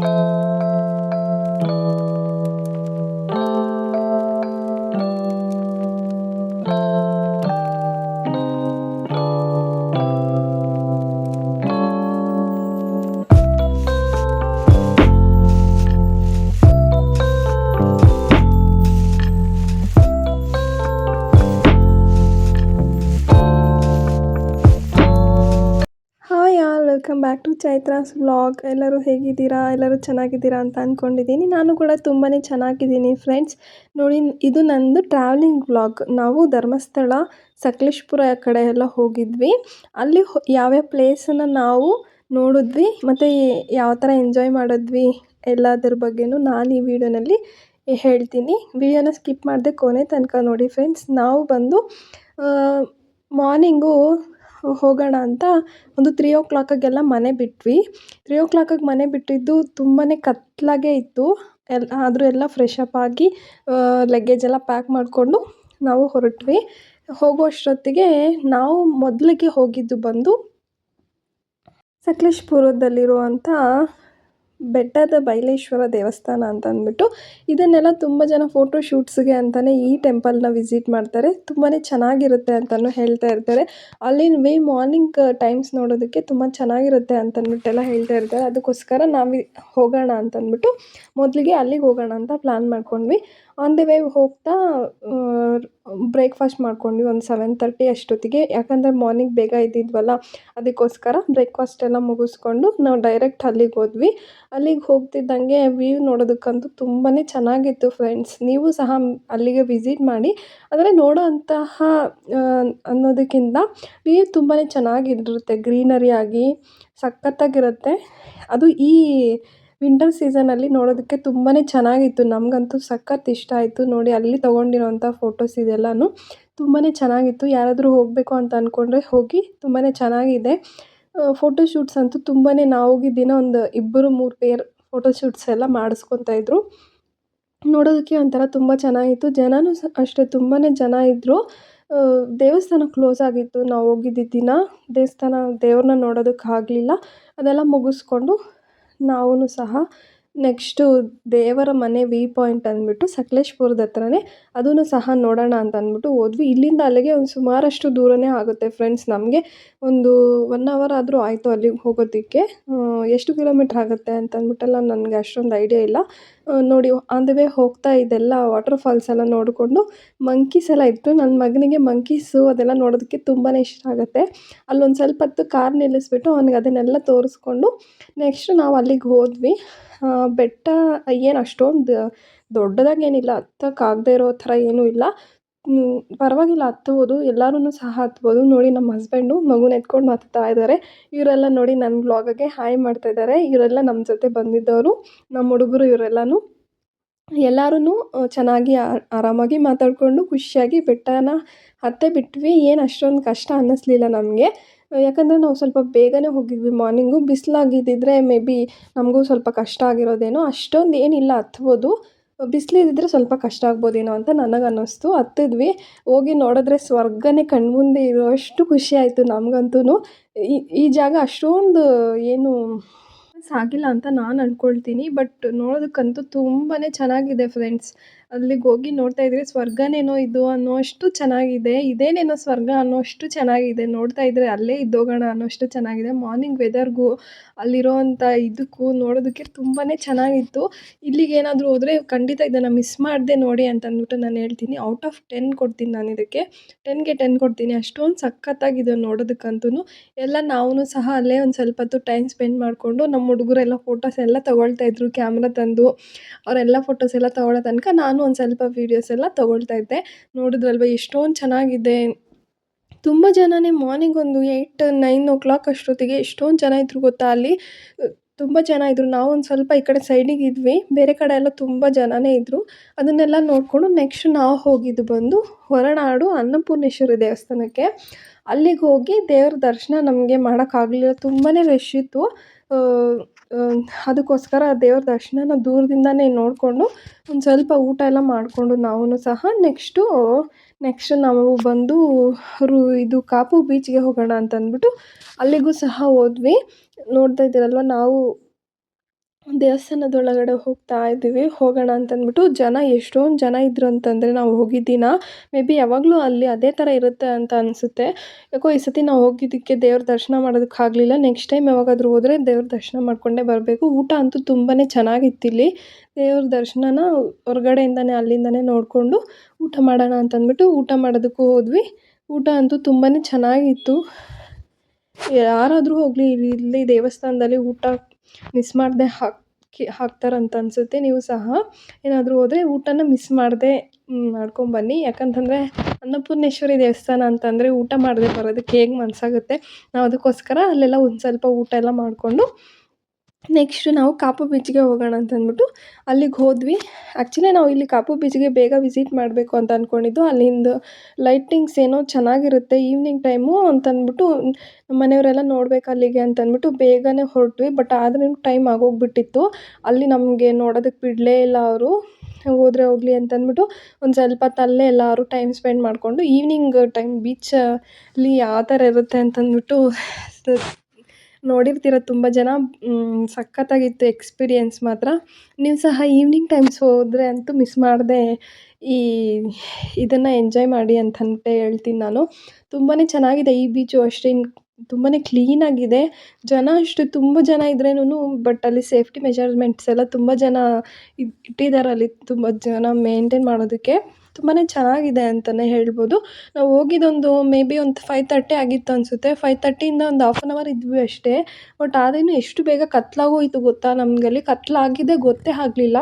Hi all, welcome back to Chaitra's vlog. ಎಲ್ಲರೂ ಹೇಗಿದ್ದೀರಾ? ಎಲ್ಲರೂ ಚೆನ್ನಾಗಿದ್ದೀರಾ ಅಂತ ಅಂದ್ಕೊಂಡಿದ್ದೀನಿ. ನಾನು ಕೂಡ ತುಂಬಾ ಚೆನ್ನಾಗಿದ್ದೀನಿ ಫ್ರೆಂಡ್ಸ್. ನೋಡಿ, ಇದು ನಂದು ಟ್ರಾವೆಲಿಂಗ್ ವ್ಲಾಗ್. ನಾವು ಧರ್ಮಸ್ಥಳ, ಸಕಲೇಶಪುರ ಕಡೆ ಎಲ್ಲ ಹೋಗಿದ್ವಿ. ಅಲ್ಲಿ ಯಾವ್ಯಾವ ಪ್ಲೇಸನ್ನು ನಾವು ನೋಡಿದ್ವಿ ಮತ್ತು ಯಾವ ಥರ ಎಂಜಾಯ್ ಮಾಡಿದ್ವಿ ಎಲ್ಲದ್ರ ಬಗ್ಗೆನೂ ನಾನು ಈ ವಿಡಿಯೋನಲ್ಲಿ ಹೇಳ್ತೀನಿ. ವಿಡಿಯೋನ ಸ್ಕಿಪ್ ಮಾಡದೆ ಕೊನೆ ತನಕ ನೋಡಿ ಫ್ರೆಂಡ್ಸ್. ನಾವು ಬಂದು ಮಾರ್ನಿಂಗು ಹೋಗೋಣ ಅಂತ ಒಂದು 3 o'clock ಮನೆ ಬಿಟ್ವಿ. 3 o'clock ಮನೆ ಬಿಟ್ಟಿದ್ದು ತುಂಬಾ ಕತ್ಲಾಗೇ ಇತ್ತು. ಆದರೂ ಎಲ್ಲ ಫ್ರೆಶ್ ಅಪ್ ಆಗಿ ಲಗೇಜ್ ಎಲ್ಲ ಪ್ಯಾಕ್ ಮಾಡಿಕೊಂಡು ನಾವು ಹೊರಟ್ವಿ. ಹೋಗುವಷ್ಟೊತ್ತಿಗೆ ನಾವು ಮೊದಲಿಗೆ ಹೋಗಿದ್ದು ಬಂದು ಸಕಲೇಶಪುರದಲ್ಲಿರುವಂಥ ಬೆಟ್ಟದ ಬೈಲೇಶ್ವರ ದೇವಸ್ಥಾನ ಅಂತ ಅಂದ್ಬಿಟ್ಟು, ಇದನ್ನೆಲ್ಲ ತುಂಬ ಜನ ಫೋಟೋ ಶೂಟ್ಸ್ಗೆ ಅಂತಲೇ ಈ ಟೆಂಪಲ್ನ ವಿಸಿಟ್ ಮಾಡ್ತಾರೆ. ತುಂಬಾ ಚೆನ್ನಾಗಿರುತ್ತೆ ಅಂತಲೂ ಹೇಳ್ತಾ ಇರ್ತಾರೆ. ಅಲ್ಲಿನ ಮಾರ್ನಿಂಗ್ ಟೈಮ್ಸ್ ನೋಡೋದಕ್ಕೆ ತುಂಬ ಚೆನ್ನಾಗಿರುತ್ತೆ ಅಂತಂದ್ಬಿಟ್ಟೆಲ್ಲ ಹೇಳ್ತಾ ಇರ್ತಾರೆ. ಅದಕ್ಕೋಸ್ಕರ ನಾವು ಹೋಗೋಣ ಅಂತಂದ್ಬಿಟ್ಟು ಮೊದಲಿಗೆ ಅಲ್ಲಿಗೆ ಹೋಗೋಣ ಅಂತ ಪ್ಲ್ಯಾನ್ ಮಾಡ್ಕೊಂಡ್ವಿ. ಆನ್ ದಿ ವೇ ಹೋಗ್ತಾ ಬ್ರೇಕ್ಫಾಸ್ಟ್ ಮಾಡ್ಕೊಂಡ್ವಿ ಒಂದು 7:30 ಅಷ್ಟೊತ್ತಿಗೆ. ಯಾಕಂದರೆ ಮಾರ್ನಿಂಗ್ ಬೇಗ ಇದ್ದಿದ್ವಲ್ಲ, ಅದಕ್ಕೋಸ್ಕರ ಬ್ರೇಕ್ಫಾಸ್ಟ್ ಎಲ್ಲ ಮುಗಿಸ್ಕೊಂಡು ನಾವು ಡೈರೆಕ್ಟ್ ಅಲ್ಲಿಗೆ ಹೋದ್ವಿ. ಅಲ್ಲಿಗೆ ಹೋಗ್ತಿದ್ದಂಗೆ ವ್ಯೂ ನೋಡೋದಕ್ಕಂತೂ ತುಂಬಾ ಚೆನ್ನಾಗಿತ್ತು ಫ್ರೆಂಡ್ಸ್. ನೀವು ಸಹ ಅಲ್ಲಿಗೆ ವಿಸಿಟ್ ಮಾಡಿ. ಆದರೆ ನೋಡೋ ಅಂತಹ ಅನ್ನೋದಕ್ಕಿಂತ ವ್ಯೂ ತುಂಬಾ ಚೆನ್ನಾಗಿರುತ್ತೆ, ಗ್ರೀನರಿ ಆಗಿ ಸಖತ್ತಾಗಿರುತ್ತೆ. ಅದು ಈ ವಿಂಟರ್ ಸೀಸನಲ್ಲಿ ನೋಡೋದಕ್ಕೆ ತುಂಬಾ ಚೆನ್ನಾಗಿತ್ತು. ನಮಗಂತೂ ಸಖತ್ ಇಷ್ಟ ಆಯಿತು. ನೋಡಿ, ಅಲ್ಲಿ ತೊಗೊಂಡಿರೋಂಥ ಫೋಟೋಸ್ ಇದೆಲ್ಲನೂ ತುಂಬಾ ಚೆನ್ನಾಗಿತ್ತು. ಯಾರಾದರೂ ಹೋಗಬೇಕು ಅಂತ ಅಂದ್ಕೊಂಡ್ರೆ ಹೋಗಿ, ತುಂಬಾ ಚೆನ್ನಾಗಿದೆ. ಫೋಟೋ ಶೂಟ್ಸ್ ಅಂತೂ ತುಂಬಾ, ನಾವು ಹೋಗಿದ್ದ ದಿನ ಒಂದು 2-3 ಪೇರ್ ಫೋಟೋ ಶೂಟ್ಸ್ ಎಲ್ಲ ಮಾಡಿಸ್ಕೊತಾಯಿದ್ರು. ನೋಡೋದಕ್ಕೆ ಒಂಥರ ತುಂಬ ಚೆನ್ನಾಗಿತ್ತು. ಜನನೂ ಅಷ್ಟೇ ತುಂಬಾ ಜನ ಇದ್ದರು. ದೇವಸ್ಥಾನ ಕ್ಲೋಸ್ ಆಗಿತ್ತು ನಾವು ಹೋಗಿದ್ದ ದಿನ. ದೇವ್ರನ್ನ ನೋಡೋದಕ್ಕಾಗಲಿಲ್ಲ. ಅದೆಲ್ಲ ಮುಗಿಸ್ಕೊಂಡು ನಾವೂ ಸಹ ನೆಕ್ಸ್ಟು ದೇವರ ಮನೆ ವ್ಯೂ ಪಾಯಿಂಟ್ ಅಂದ್ಬಿಟ್ಟು ಸಕಲೇಶಪುರದ ಹತ್ರನೇ, ಅದನ್ನು ಸಹ ನೋಡೋಣ ಅಂತ ಅಂದ್ಬಿಟ್ಟು ಹೋದ್ವಿ. ಇಲ್ಲಿಂದ ಅಲ್ಲಿಗೆ ಒಂದು ಸುಮಾರಷ್ಟು ದೂರನೇ ಆಗುತ್ತೆ ಫ್ರೆಂಡ್ಸ್. ನಮಗೆ ಒಂದು 1 hour ಆದರೂ ಆಯಿತು ಅಲ್ಲಿಗೆ ಹೋಗೋದಕ್ಕೆ. ಎಷ್ಟು ಕಿಲೋಮೀಟ್ರ್ ಆಗುತ್ತೆ ಅಂತ ಅಂದ್ಬಿಟ್ಟೆಲ್ಲ ನನಗೆ ಅಷ್ಟೊಂದು ಐಡಿಯಾ ಇಲ್ಲ. ನೋಡಿ, ಆನ್ ದ ವೇ ಹೋಗ್ತಾ ಇದೆಲ್ಲ ವಾಟರ್ ಫಾಲ್ಸ್ ಎಲ್ಲ ನೋಡಿಕೊಂಡು ಮಂಕೀಸ್ ಎಲ್ಲ ಇತ್ತು. ನನ್ನ ಮಗನಿಗೆ ಮಂಕೀಸು ಅದೆಲ್ಲ ನೋಡೋದಕ್ಕೆ ತುಂಬಾ ಇಷ್ಟ ಆಗುತ್ತೆ. ಅಲ್ಲೊಂದು ಸ್ವಲ್ಪ ಹೊತ್ತು ಕಾರ್ ನಿಲ್ಲಿಸ್ಬಿಟ್ಟು ಅವನಿಗೆ ಅದನ್ನೆಲ್ಲ ತೋರಿಸ್ಕೊಂಡು ನೆಕ್ಸ್ಟ್ ನಾವು ಅಲ್ಲಿಗೆ ಹೋದ್ವಿ. ಬೆಟ್ಟ ಏನು ಅಷ್ಟೊಂದು ದೊಡ್ಡದಾಗೇನಿಲ್ಲ, ಹತ್ತಕ್ಕಾಗದೇ ಇರೋ ಥರ ಏನೂ ಇಲ್ಲ. ಪರವಾಗಿಲ್ಲ, ಹತ್ಬೋದು, ಎಲ್ಲರೂ ಸಹ ಹತ್ಬೋದು. ನೋಡಿ, ನಮ್ಮ ಹಸ್ಬೆಂಡು ಮಗುನ ಎತ್ಕೊಂಡು ಹತ್ತಾ ಇದ್ದಾರೆ. ಇವರೆಲ್ಲ ನೋಡಿ ನನ್ನ ವ್ಲಾಗಿಗೆ ಹಾಯ್ ಮಾಡ್ತಾ ಇದ್ದಾರೆ. ಇವರೆಲ್ಲ ನಮ್ಮ ಜೊತೆ ಬಂದಿದ್ದವರು, ನಮ್ಮ ಹುಡುಗರು. ಇವರೆಲ್ಲನೂ ಎಲ್ಲರೂ ಚೆನ್ನಾಗಿ ಆರಾಮಾಗಿ ಮಾತಾಡಿಕೊಂಡು ಖುಷಿಯಾಗಿ ಬೆಟ್ಟನ ಹತ್ತೇ ಬಿಟ್ವಿ. ಏನು ಅಷ್ಟೊಂದು ಕಷ್ಟ ಅನ್ನಿಸ್ಲಿಲ್ಲ ನಮಗೆ. ಯಾಕಂದರೆ ನಾವು ಸ್ವಲ್ಪ ಬೇಗನೆ ಹೋಗಿದ್ವಿ ಮಾರ್ನಿಂಗು. ಬಿಸಿಲಾಗಿದ್ದಿದ್ರೆ ಮೇ ಬಿ ನಮಗೂ ಸ್ವಲ್ಪ ಕಷ್ಟ ಆಗಿರೋದೇನೋ. ಅಷ್ಟೊಂದು ಏನಿಲ್ಲ, ಹತ್ಬೋದು. ಬಿಸಿಲಿದ್ದಿದ್ರೆ ಸ್ವಲ್ಪ ಕಷ್ಟ ಆಗ್ಬೋದೇನೋ ಅಂತ ನನಗೆ ಅನ್ನಿಸ್ತು. ಹತ್ತಿದ್ವಿ. ಹೋಗಿ ನೋಡಿದ್ರೆ ಸ್ವರ್ಗನೇ ಕಣ್ಮುಂದೆ ಇರೋಷ್ಟು ಖುಷಿ ಆಯಿತು ನಮಗಂತೂ. ಈ ಜಾಗ ಅಷ್ಟೊಂದು ಏನು ಆಗಿಲ್ಲ ಅಂತ ನಾನು ಅಂದ್ಕೊಳ್ತೀನಿ. ಬಟ್ ನೋಡೋದಕ್ಕಂತೂ ತುಂಬಾ ಚೆನ್ನಾಗಿದೆ ಫ್ರೆಂಡ್ಸ್. ಅಲ್ಲಿಗೆ ಹೋಗಿ ನೋಡ್ತಾ ಇದ್ರೆ ಸ್ವರ್ಗನೇನೋ ಇದು ಅನ್ನೋಷ್ಟು ಚೆನ್ನಾಗಿದೆ. ಇದೇನೇನೋ ಸ್ವರ್ಗ ಅನ್ನೋಷ್ಟು ಚೆನ್ನಾಗಿದೆ. ನೋಡ್ತಾ ಇದ್ದರೆ ಅಲ್ಲೇ ಇದ್ದೋಗೋಣ ಅನ್ನೋಷ್ಟು ಚೆನ್ನಾಗಿದೆ. ಮಾರ್ನಿಂಗ್ ವೆದರ್ಗೂ ಅಲ್ಲಿರೋವಂಥ ಇದಕ್ಕೂ ನೋಡೋದಕ್ಕೆ ತುಂಬಾ ಚೆನ್ನಾಗಿತ್ತು. ಇಲ್ಲಿಗೇನಾದರೂ ಹೋದರೆ ಖಂಡಿತ ಇದನ್ನು ಮಿಸ್ ಮಾಡದೆ ನೋಡಿ ಅಂತ ಅಂದ್ಬಿಟ್ಟು ನಾನು ಹೇಳ್ತೀನಿ. ಔಟ್ ಆಫ್ 10 ಕೊಡ್ತೀನಿ ನಾನು ಇದಕ್ಕೆ. 10ಗೆ 10 ಕೊಡ್ತೀನಿ. ಅಷ್ಟೊಂದು ಸಖತ್ತಾಗಿದೆ ನೋಡೋದಕ್ಕಂತೂ. ಎಲ್ಲ ನಾವೂ ಸಹ ಅಲ್ಲೇ ಒಂದು ಸ್ವಲ್ಪ ಹೊತ್ತು ಟೈಮ್ ಸ್ಪೆಂಡ್ ಮಾಡಿಕೊಂಡು ನಮ್ಮ ಹುಡುಗರೆಲ್ಲ ಫೋಟೋಸ್ ಎಲ್ಲ ತೊಗೊಳ್ತಾಯಿದ್ರು ಕ್ಯಾಮ್ರಾ ತಂದು. ಅವರೆಲ್ಲ ಫೋಟೋಸ್ ಎಲ್ಲ ತೊಗೊಳ್ಳೋ ತನಕ ನಾನು ಒಂದು ಸ್ವಲ್ಪ ವೀಡಿಯೋಸ್ ಎಲ್ಲ ತೊಗೊಳ್ತಾ ಇದ್ದೆ. ನೋಡಿದ್ರಲ್ವ ಎಷ್ಟೊಂದು ಚೆನ್ನಾಗಿದೆ. ತುಂಬ ಜನನೇ ಮಾರ್ನಿಂಗ್ ಒಂದು 8-9 o'clock ಅಷ್ಟೊತ್ತಿಗೆ ಎಷ್ಟೊಂದು ಜನ ಇದ್ದರು ಗೊತ್ತಾ ಅಲ್ಲಿ. ತುಂಬ ಜನ ಇದ್ದರು. ನಾವು ಒಂದು ಸ್ವಲ್ಪ ಈ ಕಡೆ ಸೈಡಿಗೆ ಇದ್ವಿ. ಬೇರೆ ಕಡೆ ಎಲ್ಲ ತುಂಬ ಜನನೇ ಇದ್ದರು. ಅದನ್ನೆಲ್ಲ ನೋಡಿಕೊಂಡು ನೆಕ್ಸ್ಟ್ ನಾವು ಹೋಗಿದ್ದು ಬಂದು ಹೊರನಾಡು ಅನ್ನಪೂರ್ಣೇಶ್ವರಿ ದೇವಸ್ಥಾನಕ್ಕೆ. ಅಲ್ಲಿಗೆ ಹೋಗಿ ದೇವ್ರ ದರ್ಶನ ನಮಗೆ ಮಾಡೋಕ್ಕಾಗಲಿಲ್ಲ, ತುಂಬಾ ರಶ್ ಇತ್ತು. ಅದಕ್ಕೋಸ್ಕರ ದೇವ್ರ ದರ್ಶನನ ದೂರದಿಂದನೇ ನೋಡಿಕೊಂಡು ಒಂದು ಸ್ವಲ್ಪ ಊಟ ಎಲ್ಲ ಮಾಡಿಕೊಂಡು ನಾವೂ ಸಹ ನೆಕ್ಸ್ಟ್ ನಾವು ಬಂದು ಇದು ಕಾಪು ಬೀಚ್ಗೆ ಹೋಗೋಣ ಅಂತ ಅಂದ್ಬಿಟ್ಟು ಅಲ್ಲಿಗೂ ಸಹ ಹೋದ್ವಿ. ನೋಡ್ತಾ ಇದ್ದೀರಲ್ವ, ನಾವು ದೇವಸ್ಥಾನದೊಳಗಡೆ ಹೋಗ್ತಾ ಇದ್ದೀವಿ, ಹೋಗೋಣ ಅಂತಂದ್ಬಿಟ್ಟು ಜನ ಎಷ್ಟೊಂದು ಜನ ಇದ್ರು ಅಂತಂದರೆ ನಾವು ಹೋಗಿದ್ದ ದಿನ ಮೇ ಬಿ ಯಾವಾಗಲೂ ಅಲ್ಲಿ ಅದೇ ಥರ ಇರುತ್ತೆ ಅಂತ ಅನಿಸುತ್ತೆ. ಯಾಕೋ ಈ ಸತಿ ನಾವು ಹೋಗಿದ್ದಕ್ಕೆ ದೇವ್ರ ದರ್ಶನ ಮಾಡೋದಕ್ಕಾಗಲಿಲ್ಲ. ನೆಕ್ಸ್ಟ್ ಟೈಮ್ ಯಾವಾಗಾದರೂ ಹೋದರೆ ದೇವ್ರ ದರ್ಶನ ಮಾಡಿಕೊಂಡೇ ಬರಬೇಕು. ಊಟ ಅಂತೂ ತುಂಬಾ ಚೆನ್ನಾಗಿತ್ತಿಲ್ಲಿ. ದೇವ್ರ ದರ್ಶನನ ಹೊರಗಡೆಯಿಂದನೇ ಅಲ್ಲಿಂದನೇ ನೋಡಿಕೊಂಡು ಊಟ ಮಾಡೋಣ ಅಂತಂದ್ಬಿಟ್ಟು ಊಟ ಮಾಡೋದಕ್ಕೂ ಹೋದ್ವಿ. ಊಟ ಅಂತೂ ತುಂಬಾ ಚೆನ್ನಾಗಿತ್ತು. ಯಾರಾದರೂ ಹೋಗಲಿ ಇಲ್ಲಿ ದೇವಸ್ಥಾನದಲ್ಲಿ ಊಟ ಮಿಸ್ ಮಾಡದೆ ಹಾಕ್ತಾರಂತ ಅನಿಸುತ್ತೆ. ನೀವು ಸಹ ಏನಾದರೂ ಹೋದರೆ ಊಟನ ಮಿಸ್ ಮಾಡದೆ ಮಾಡ್ಕೊಂಬನ್ನಿ. ಯಾಕಂತಂದರೆ ಅನ್ನಪೂರ್ಣೇಶ್ವರಿ ದೇವಸ್ಥಾನ ಅಂತಂದರೆ ಊಟ ಮಾಡದೆ ಬರೋದಕ್ಕೆ ಹೇಗೆ ಮನಸ್ಸಾಗುತ್ತೆ. ನಾವು ಅದಕ್ಕೋಸ್ಕರ ಅಲ್ಲೆಲ್ಲ ಒಂದು ಸ್ವಲ್ಪ ಊಟ ಎಲ್ಲ ಮಾಡಿಕೊಂಡು ನೆಕ್ಸ್ಟು ನಾವು ಕಾಪು ಬೀಚ್ಗೆ ಹೋಗೋಣ ಅಂತಂದ್ಬಿಟ್ಟು ಅಲ್ಲಿಗೆ ಹೋದ್ವಿ. ಆ್ಯಕ್ಚುಲಿ ನಾವು ಇಲ್ಲಿ ಕಾಪು ಬೀಚ್ಗೆ ಬೇಗ ವಿಸಿಟ್ ಮಾಡಬೇಕು ಅಂತ ಅಂದ್ಕೊಂಡಿದ್ದು. ಅಲ್ಲಿಂದು ಲೈಟಿಂಗ್ಸ್ ಏನೋ ಚೆನ್ನಾಗಿರುತ್ತೆ ಈವ್ನಿಂಗ್ ಟೈಮು ಅಂತಂದ್ಬಿಟ್ಟು ನಮ್ಮ ಮನೆಯವರೆಲ್ಲ ನೋಡ್ಬೇಕು ಅಲ್ಲಿಗೆ ಅಂತಂದ್ಬಿಟ್ಟು ಬೇಗನೆ ಹೊರಟ್ವಿ. ಬಟ್ ಆದ್ರೂ ಟೈಮ್ ಆಗೋಗಿಬಿಟ್ಟಿತ್ತು. ಅಲ್ಲಿ ನಮಗೆ ನೋಡೋದಕ್ಕೆ ಬಿಡಲೇ ಇಲ್ಲ ಅವರು. ಹೋದರೆ ಹೋಗಲಿ ಅಂತಂದ್ಬಿಟ್ಟು ಒಂದು ಸ್ವಲ್ಪ ಹೊತ್ತು ಅಲ್ಲೇ ಎಲ್ಲರೂ ಟೈಮ್ ಸ್ಪೆಂಡ್ ಮಾಡಿಕೊಂಡು ಈವ್ನಿಂಗ್ ಟೈಮ್ ಬೀಚಲ್ಲಿ ಯಾವ ಥರ ಇರುತ್ತೆ ಅಂತಂದ್ಬಿಟ್ಟು ನೋಡಿರ್ತೀರ ತುಂಬ ಜನ. ಸಖತ್ತಾಗಿತ್ತು ಎಕ್ಸ್ಪೀರಿಯೆನ್ಸ್ ಮಾತ್ರ. ನೀವು ಸಹ ಈವ್ನಿಂಗ್ ಟೈಮ್ಸ್ ಹೋದರೆ ಅಂತೂ ಮಿಸ್ ಮಾಡದೆ ಈ ಇದನ್ನು ಎಂಜಾಯ್ ಮಾಡಿ ಅಂತಂತ ಹೇಳ್ತೀನಿ ನಾನು. ತುಂಬಾ ಚೆನ್ನಾಗಿದೆ ಈ ಬೀಚು ಅಷ್ಟೇ. ತುಂಬಾ ಕ್ಲೀನಾಗಿದೆ. ಜನ ಅಷ್ಟು ತುಂಬ ಜನ ಇದ್ರೇನು ಬಟ್ ಅಲ್ಲಿ ಸೇಫ್ಟಿ ಮೆಜರ್ಮೆಂಟ್ಸ್ ಎಲ್ಲ ತುಂಬ ಜನ ಇಟ್ಟಿದ್ದಾರೆ ಅಲ್ಲಿ ತುಂಬ ಜನ ಮೇಂಟೈನ್ ಮಾಡೋದಕ್ಕೆ. ತುಂಬಾ ಚೆನ್ನಾಗಿದೆ ಅಂತಲೇ ಹೇಳ್ಬೋದು. ನಾವು ಹೋಗಿದ್ದೊಂದು ಮೇ ಬಿ ಒಂದು 5:30 ಆಗಿತ್ತು ಅನಿಸುತ್ತೆ. 5:30ಇಂದ ಒಂದು ಹಾಫ್ ಆನ್ ಅವರ್ ಇದ್ವಿ ಅಷ್ಟೇ. ಬಟ್ ಆದ್ರೂ ಎಷ್ಟು ಬೇಗ ಕತ್ಲಾಗೋಯಿತು ಗೊತ್ತಾ ನಮಗಲ್ಲಿ. ಕತ್ಲಾಗಿದೆ ಗೊತ್ತೇ ಆಗಲಿಲ್ಲ.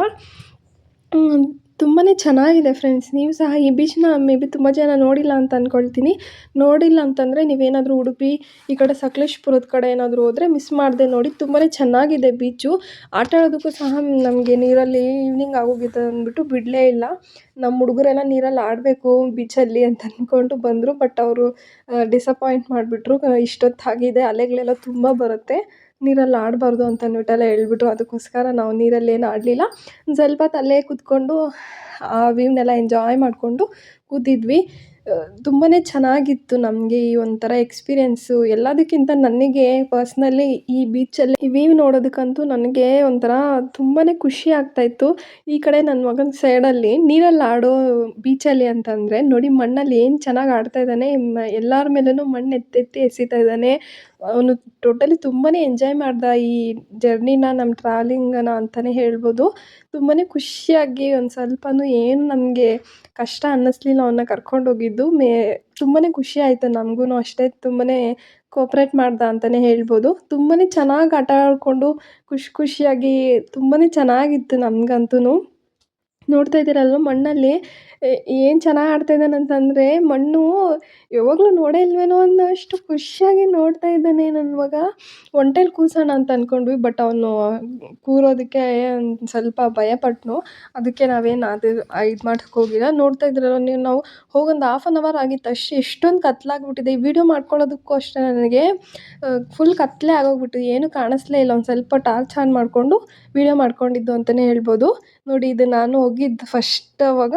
ತುಂಬಾ ಚೆನ್ನಾಗಿದೆ ಫ್ರೆಂಡ್ಸ್. ನೀವು ಸಹ ಈ ಬೀಚನ್ನ ಮೇ ಬಿ ತುಂಬ ಜನ ನೋಡಿಲ್ಲ ಅಂತ ಅಂದ್ಕೊಳ್ತೀನಿ. ನೋಡಿಲ್ಲ ಅಂತಂದರೆ ನೀವೇನಾದರೂ ಉಡುಪಿ ಈ ಕಡೆ ಸಕಲೇಶಪುರದ ಕಡೆ ಏನಾದರೂ ಹೋದರೆ ಮಿಸ್ ಮಾಡದೆ ನೋಡಿ. ತುಂಬಾ ಚೆನ್ನಾಗಿದೆ ಬೀಚು. ಆಟ ಆಡೋದಕ್ಕೂ ಸಹ ನಮಗೆ ನೀರಲ್ಲಿ ಈವ್ನಿಂಗ್ ಆಗೋಗಿದೆ ಅಂದ್ಬಿಟ್ಟು ಬಿಡಲೇ ಇಲ್ಲ. ನಮ್ಮ ಹುಡುಗರೆಲ್ಲ ನೀರಲ್ಲಿ ಆಡಬೇಕು ಬೀಚಲ್ಲಿ ಅಂತ ಅಂದ್ಕೊಂಡು ಬಂದರು. ಬಟ್ ಅವರು ಡಿಸಪಾಯಿಂಟ್ ಮಾಡಿಬಿಟ್ರು. ಇಷ್ಟೊತ್ತಾಗಿದೆ ಅಲೆಗಳೆಲ್ಲ ತುಂಬ ಬರುತ್ತೆ, ನೀರಲ್ಲಿ ಆಡಬಾರ್ದು ಅಂತ ಅಂದ್ಬಿಟ್ಟೆಲ್ಲ ಹೇಳ್ಬಿಟ್ರು. ಅದಕ್ಕೋಸ್ಕರ ನಾವು ನೀರಲ್ಲೇನು ಆಡಲಿಲ್ಲ. ಒಂದು ಸ್ವಲ್ಪ ಹೊತ್ತು ಅಲ್ಲೇ ಕೂತ್ಕೊಂಡು ಆ ವ್ಯೂನೆಲ್ಲ ಎಂಜಾಯ್ ಮಾಡಿಕೊಂಡು ಕೂತಿದ್ವಿ. ತುಂಬಾ ಚೆನ್ನಾಗಿತ್ತು ನಮಗೆ ಈ ಒಂಥರ ಎಕ್ಸ್ಪೀರಿಯೆನ್ಸು. ಎಲ್ಲದಕ್ಕಿಂತ ನನಗೆ ಪರ್ಸ್ನಲಿ ಈ ಬೀಚಲ್ಲಿ ಈ ವ್ಯೂ ನೋಡೋದಕ್ಕಂತೂ ನನಗೆ ಒಂಥರ ತುಂಬಾ ಖುಷಿ ಆಗ್ತಾಯಿತ್ತು. ಈ ಕಡೆ ನನ್ನ ಮಗನ ಸೈಡಲ್ಲಿ ನೀರಲ್ಲಿ ಆಡೋ ಬೀಚಲ್ಲಿ ಅಂತಂದರೆ ನೋಡಿ ಮಣ್ಣಲ್ಲಿ ಏನು ಚೆನ್ನಾಗಿ ಆಡ್ತಾ ಇದ್ದಾನೆ. ಎಲ್ಲರ ಮೇಲೂ ಮಣ್ಣು ಎತ್ತೆತ್ತಿ ಎಸಿತಾ ಇದ್ದಾನೆ. ಅವನು ಟೋಟಲಿ ತುಂಬಾ ಎಂಜಾಯ್ ಮಾಡ್ದ ಈ ಜರ್ನಿನ, ನಮ್ಮ ಟ್ರಾವೆಲಿಂಗನ್ನು ಅಂತಲೇ ಹೇಳ್ಬೋದು. ತುಂಬಾ ಖುಷಿಯಾಗಿ ಒಂದು ಸ್ವಲ್ಪನೂ ಏನು ನಮಗೆ ಕಷ್ಟ ಅನ್ನಿಸ್ಲಿಲ್ಲ ಅವನ್ನ ಕರ್ಕೊಂಡೋಗಿದ್ದು. ತುಂಬಾ ಖುಷಿ ಆಯಿತು ನಮಗೂ ಅಷ್ಟೇ. ತುಂಬಾ ಕೋಪ್ರೇಟ್ ಮಾಡ್ದ ಅಂತಲೇ ಹೇಳ್ಬೋದು. ತುಂಬಾ ಚೆನ್ನಾಗಿ ಆಟ ಆಡಿಕೊಂಡು ಖುಷಿಯಾಗಿ ತುಂಬಾ ಚೆನ್ನಾಗಿತ್ತು ನಮಗಂತೂ. ನೋಡ್ತಾ ಇದ್ದೀರಲ್ವ ಮಣ್ಣಲ್ಲಿ ಏನು ಚೆನ್ನಾಗಿ ಆಡ್ತಾ ಇದ್ದಾನೆ ಅಂತಂದರೆ ಮಣ್ಣು ಯಾವಾಗಲೂ ನೋಡೇ ಇಲ್ವೇನೋ ಅನ್ನೋಷ್ಟು ಖುಷಿಯಾಗಿ ನೋಡ್ತಾ ಇದ್ದಾನೆ ನನ್ನ ಮಗ. ಒಂಟೇಲಿ ಕೂರ್ಸೋಣ ಅಂತ ಅಂದ್ಕೊಂಡ್ವಿ. ಬಟ್ ಅವನು ಕೂರೋದಕ್ಕೆ ಒಂದು ಸ್ವಲ್ಪ ಭಯಪಟ್ಟನು. ಅದಕ್ಕೆ ನಾವೇನು ಅದು ಇದು ಮಾಡಕ್ಕೆ ಹೋಗಿಲ್ಲ. ನೋಡ್ತಾ ಇದ್ದೀರಲ್ವ ನೀವು, ನಾವು ಹೋಗೊಂದು ಹಾಫ್ ಆನ್ ಅವರ್ ಆಗಿತ್ತು ಅಷ್ಟೇ. ಎಷ್ಟೊಂದು ಕತ್ಲಾಗ್ಬಿಟ್ಟಿದೆ. ಈ ವಿಡಿಯೋ ಮಾಡ್ಕೊಳ್ಳೋದಕ್ಕೂ ಅಷ್ಟೇ ನನಗೆ ಫುಲ್ ಕತ್ತಲೆ ಆಗೋಗ್ಬಿಟ್ಟು ಏನೂ ಕಾಣಿಸ್ಲೇ ಇಲ್ಲ. ಒಂದು ಸ್ವಲ್ಪ ಟಾರ್ಚ್ ಆನ್ ಮಾಡಿಕೊಂಡು ವಿಡಿಯೋ ಮಾಡ್ಕೊಂಡಿದ್ದು ಅಂತಲೇ ಹೇಳ್ಬೋದು. ನೋಡಿ ಇದು ನಾನು ಹೋಗಿದ್ದು ಫಸ್ಟ್. ಅವಾಗ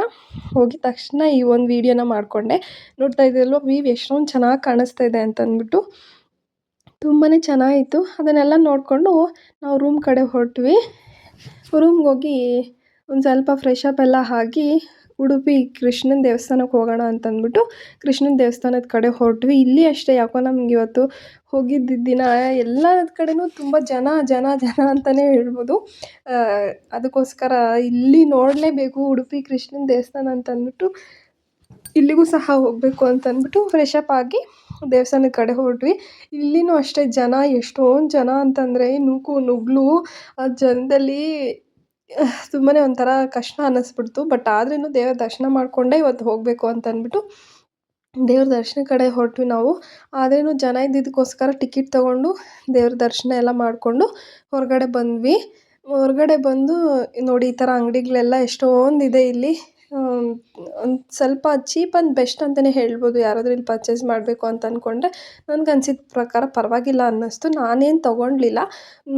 ಹೋಗಿದ ತಕ್ಷಣ ಈ ಒಂದು ವೀಡಿಯೋನ ಮಾಡಿಕೊಂಡೆ. ನೋಡ್ತಾ ಇದ್ದೀರಲ್ವ ವ್ಯೂ ಎಷ್ಟೊಂದು ಚೆನ್ನಾಗಿ ಕಾಣಿಸ್ತಾ ಇದೆ ಅಂತಂದ್ಬಿಟ್ಟು. ತುಂಬಾ ಚೆನ್ನಾಗಿತ್ತು. ಅದನ್ನೆಲ್ಲ ನೋಡಿಕೊಂಡು ನಾವು ರೂಮ್ ಕಡೆ ಹೊರಟ್ವಿ. ರೂಮ್ಗೆ ಹೋಗಿ ಒಂದು ಸ್ವಲ್ಪ ಫ್ರೆಶ್ ಅಪ್ ಎಲ್ಲ ಆಗಿ ಉಡುಪಿ ಕೃಷ್ಣನ ದೇವಸ್ಥಾನಕ್ಕೆ ಹೋಗೋಣ ಅಂತಂದ್ಬಿಟ್ಟು ಕೃಷ್ಣನ ದೇವಸ್ಥಾನದ ಕಡೆ ಹೊರಟ್ವಿ. ಇಲ್ಲಿ ಅಷ್ಟೇ ಯಾಕೋ ನಮ್ಗೆ ಇವತ್ತು ಹೋಗಿದ್ದ ದಿನ ಎಲ್ಲ ಕಡೆನೂ ತುಂಬ ಜನ ಜನ ಜನ ಅಂತಲೇ ಹೇಳ್ಬೋದು. ಅದಕ್ಕೋಸ್ಕರ ಇಲ್ಲಿ ನೋಡಲೇಬೇಕು ಉಡುಪಿ ಕೃಷ್ಣನ ದೇವಸ್ಥಾನ ಅಂತಂದ್ಬಿಟ್ಟು ಇಲ್ಲಿಗೂ ಸಹ ಹೋಗಬೇಕು ಅಂತಂದ್ಬಿಟ್ಟು ಫ್ರೆಶ್ ಅಪ್ ಆಗಿ ದೇವಸ್ಥಾನದ ಕಡೆ ಹೊರಟ್ವಿ. ಇಲ್ಲಿನೂ ಅಷ್ಟೇ ಜನ ಎಷ್ಟೊಂದು ಜನ ಅಂತಂದರೆ ನೂಕು ನುಗ್ಗಲು ಆ ಜನದಲ್ಲಿ ತುಂಬಾ ಒಂಥರ ಕಷ್ಟ ಅನ್ನಿಸ್ಬಿಡ್ತು. ಬಟ್ ಆದ್ರೂ ದೇವರ ದರ್ಶನ ಮಾಡಿಕೊಂಡೇ ಇವತ್ತು ಹೋಗಬೇಕು ಅಂತಂದ್ಬಿಟ್ಟು ದೇವ್ರ ದರ್ಶನ ಕಡೆ ಹೊರಟ್ವಿ ನಾವು. ಆದ್ರೂ ಜನ ಇದ್ದಿದ್ದಕ್ಕೋಸ್ಕರ ಟಿಕೆಟ್ ತೊಗೊಂಡು ದೇವ್ರ ದರ್ಶನ ಎಲ್ಲ ಮಾಡಿಕೊಂಡು ಹೊರಗಡೆ ಬಂದ್ವಿ. ಹೊರಗಡೆ ಬಂದು ನೋಡಿ ಈ ಥರ ಅಂಗಡಿಗಳೆಲ್ಲ ಎಷ್ಟೊಂದಿದೆ ಇಲ್ಲಿ. ಒಂದು ಸ್ವಲ್ಪ ಚೀಪ್ ಆ್ಯಂಡ್ ಬೆಸ್ಟ್ ಅಂತಲೇ ಹೇಳ್ಬೋದು. ಯಾರಾದರೂ ಇಲ್ಲಿ ಪರ್ಚೇಸ್ ಮಾಡಬೇಕು ಅಂತ ಅಂದ್ಕೊಂಡ್ರೆ ನನಗೆ ಅನ್ಸಿದ ಪ್ರಕಾರ ಪರವಾಗಿಲ್ಲ ಅನ್ನಿಸ್ತು. ನಾನೇನು ತೊಗೊಳ್ಲಿಲ್ಲ,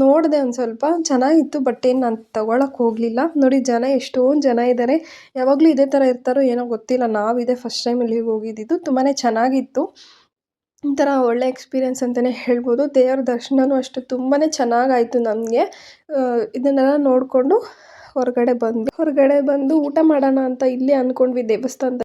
ನೋಡಿದೆ ಒಂದು ಸ್ವಲ್ಪ ಚೆನ್ನಾಗಿತ್ತು. ಬಟ್ ಏನು ನಾನು ತೊಗೊಳಕ್ಕೆ ಹೋಗಲಿಲ್ಲ. ನೋಡಿ ಜನ ಎಷ್ಟೊಂದು ಜನ ಇದ್ದಾರೆ. ಯಾವಾಗಲೂ ಇದೇ ಥರ ಇರ್ತಾರೋ ಏನೋ ಗೊತ್ತಿಲ್ಲ. ನಾವು ಇದೇ ಫಸ್ಟ್ ಟೈಮ್ ಇಲ್ಲಿಗೆ ಹೋಗಿದ್ದಿದ್ದು. ತುಂಬಾ ಚೆನ್ನಾಗಿತ್ತು. ಒಂಥರ ಒಳ್ಳೆ ಎಕ್ಸ್ಪೀರಿಯೆನ್ಸ್ ಅಂತಲೇ ಹೇಳ್ಬೋದು. ದೇವ್ರ ದರ್ಶನನೂ ಅಷ್ಟೇ ತುಂಬಾ ಚೆನ್ನಾಗಾಯಿತು ನಮಗೆ. ಇದನ್ನೆಲ್ಲ ನೋಡಿಕೊಂಡು ಹೊರಗಡೆ ಬಂದು ಊಟ ಮಾಡೋಣ ಅಂತ ಇಲ್ಲೇ ಅಂದ್ಕೊಂಡ್ವಿ ದೇವಸ್ಥಾನದಲ್ಲಿ.